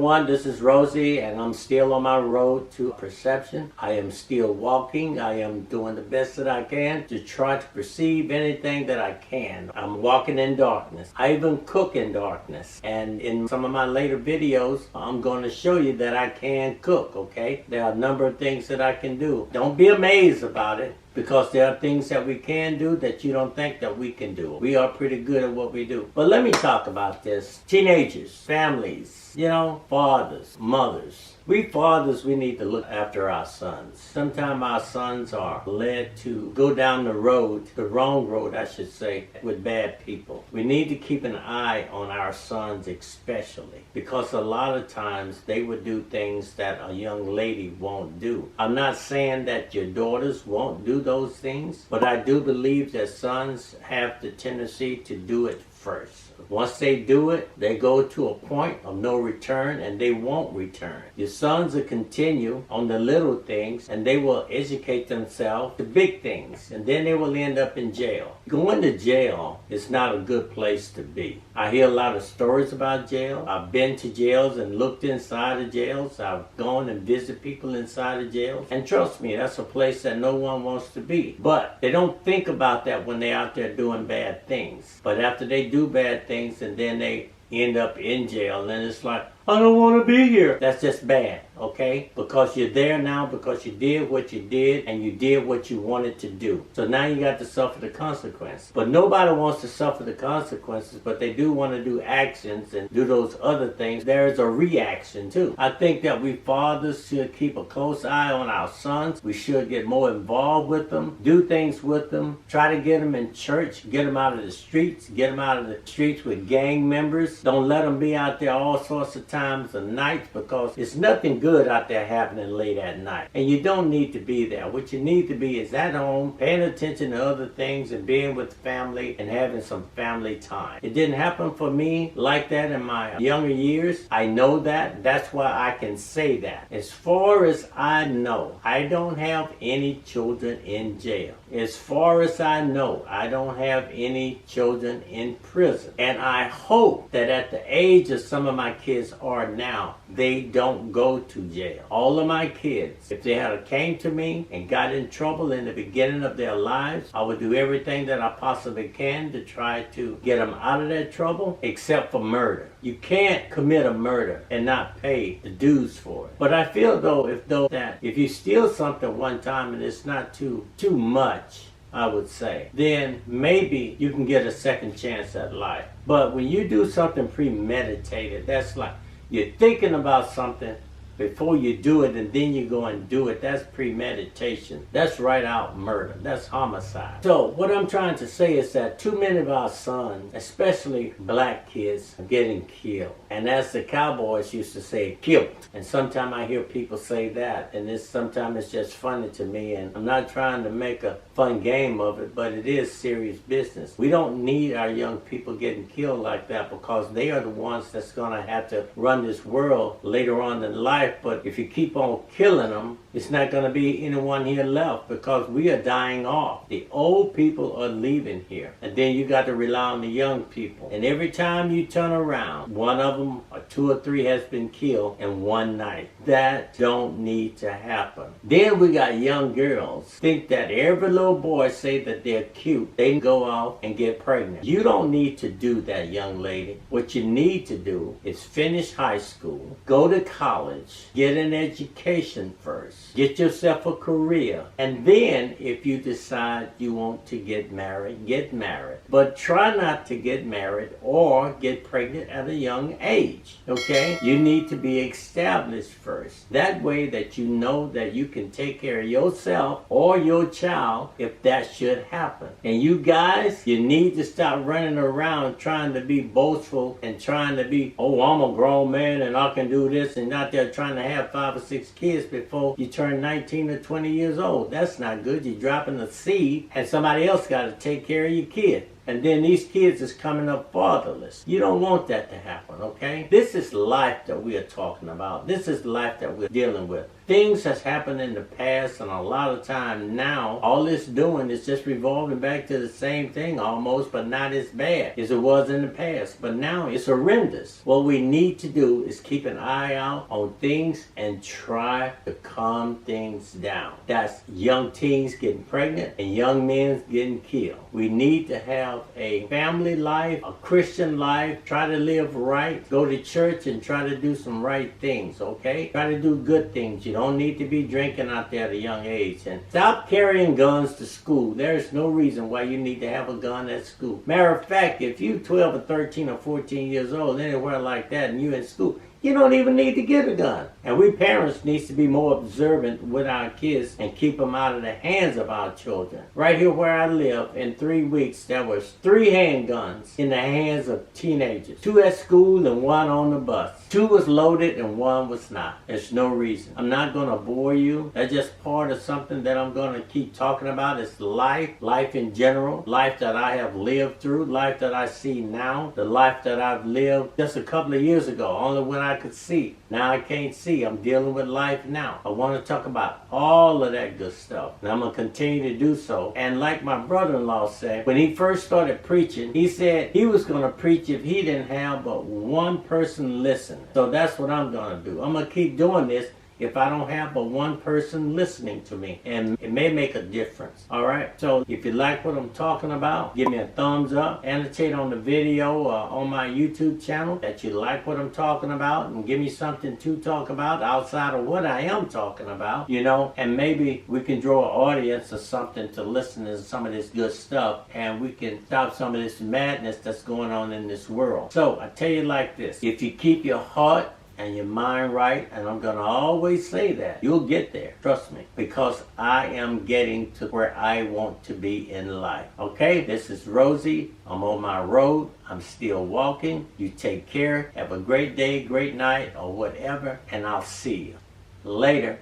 everyone, this is Rosey, and I'm still on my road to perception. I am still walking. I am doing the best that I can to try to perceive anything that I can. I'm walking in darkness. I even cook in darkness. And in some of my later videos, I'm going to show you that I can cook, okay? There are a number of things that I can do. Don't be amazed about it, because there are things that we can do that you don't think that we can do. We are pretty good at what we do. But let me talk about this. Teenagers, families, fathers, mothers. We fathers, we need to look after our sons. Sometimes our sons are led to go down the road, the wrong road, I should say, with bad people. We need to keep an eye on our sons especially, because a lot of times they would do things that a young lady won't do. I'm not saying that your daughters won't do those things, but I do believe that sons have the tendency to do it first. Once they do it, they go to a point of no return, and they won't return. Your sons will continue on the little things, and they will educate themselves to big things, and then they will end up in jail. Going to jail is not a good place to be. I hear a lot of stories about jail. I've been to jails and looked inside of jails. I've gone and visited people inside of jails. And trust me, that's a place that no one wants to be. But they don't think about that when they're out there doing bad things. But after they do bad things and then they end up in jail, and it's like, I don't want to be here. That's just bad, okay? Because you're there now because you did what you did, and you did what you wanted to do. So now you got to suffer the consequences. But nobody wants to suffer the consequences, but they do want to do actions and do those other things. There is a reaction too. I think that we fathers should keep a close eye on our sons. We should get more involved with them, do things with them, try to get them in church, get them out of the streets, get them out of the streets with gang members. Don't let them be out there all sorts of times of nights, because it's nothing good out there happening late at night. And you don't need to be there. What you need to be is at home, paying attention to other things and being with family and having some family time. It didn't happen for me like that in my younger years. I know that. That's why I can say that. As far as I know, I don't have any children in jail. As far as I know, I don't have any children in prison. And I hope that at the age of some of my kids are now, they don't go to jail. All of my kids, if they had came to me and got in trouble in the beginning of their lives, I would do everything that I possibly can to try to get them out of that trouble, except for murder. You can't commit a murder and not pay the dues for it. But I feel that if you steal something one time and it's not too much, I would say, then maybe you can get a second chance at life. But when you do something premeditated, that's like you're thinking about something before you do it, and then you go and do it. That's premeditation. That's right out murder. That's homicide. So what I'm trying to say is that too many of our sons, especially black kids, are getting killed. And as the cowboys used to say, killed. And sometimes I hear people say that, and sometimes it's just funny to me, and I'm not trying to make a fun game of it, but it is serious business. We don't need our young people getting killed like that, because they are the ones that's going to have to run this world later on in life. But if you keep on killing them, it's not going to be anyone here left, because we are dying off. The old people are leaving here, and then you got to rely on the young people. And every time you turn around, one of them or two or three has been killed in one night. That don't need to happen. Then we got young girls think that every little boy say that they're cute, they can go out and get pregnant. You don't need to do that, young lady. What you need to do is finish high school, go to college, get an education first, get yourself a career, and then if you decide you want to get married, get married. But try not to get married or get pregnant at a young age, okay? You need to be established first. That way that you know that you can take care of yourself or your child if that should happen. And you guys, you need to stop running around trying to be boastful and trying to be, oh, I'm a grown man and I can do this, and out there trying to have 5 or 6 kids before you turn 19 or 20 years old. That's not good. You're dropping a seed and somebody else got to take care of your kid. And then these kids is coming up fatherless. You don't want that to happen, okay? This is life that we are talking about. This is life that we're dealing with. Things has happened in the past, and a lot of time now, all it's doing is just revolving back to the same thing almost, but not as bad as it was in the past. But now it's horrendous. What we need to do is keep an eye out on things and try to calm things down. That's young teens getting pregnant and young men getting killed. We need to have a family life, a Christian life, try to live right, go to church and try to do some right things, okay? Try to do good things. You don't need to be drinking out there at a young age. And stop carrying guns to school. There's no reason why you need to have a gun at school. Matter of fact, if you're 12 or 13 or 14 years old, anywhere like that, and you're in school, you don't even need to get a gun. And we parents need to be more observant with our kids and keep them out of the hands of our children. Right here where I live, in 3 weeks, there was 3 handguns in the hands of teenagers. 2 at school and 1 on the bus. 2 was loaded and 1 was not. There's no reason. I'm not going to bore you. That's just part of something that I'm going to keep talking about. It's life in general, life that I have lived through, life that I see now, the life that I've lived just a couple of years ago, only when I could see. Now I can't see. I'm dealing with life now. I want to talk about all of that good stuff. And I'm going to continue to do so. And like my brother-in-law said, when he first started preaching, he said he was going to preach if he didn't have but one person listening. So that's what I'm going to do. I'm going to keep doing this if I don't have but one person listening to me. And it may make a difference. All right? So if you like what I'm talking about, give me a thumbs up. Annotate on the video on my YouTube channel that you like what I'm talking about, and give me something to talk about outside of what I am talking about, you know, and maybe we can draw an audience or something to listen to some of this good stuff, and we can stop some of this madness that's going on in this world. So I tell you like this, if you keep your heart and your mind right, and I'm going to always say that, you'll get there. Trust me, because I am getting to where I want to be in life. Okay, this is Rosey. I'm on my road. I'm still walking. You take care. Have a great day, great night, or whatever, and I'll see you later.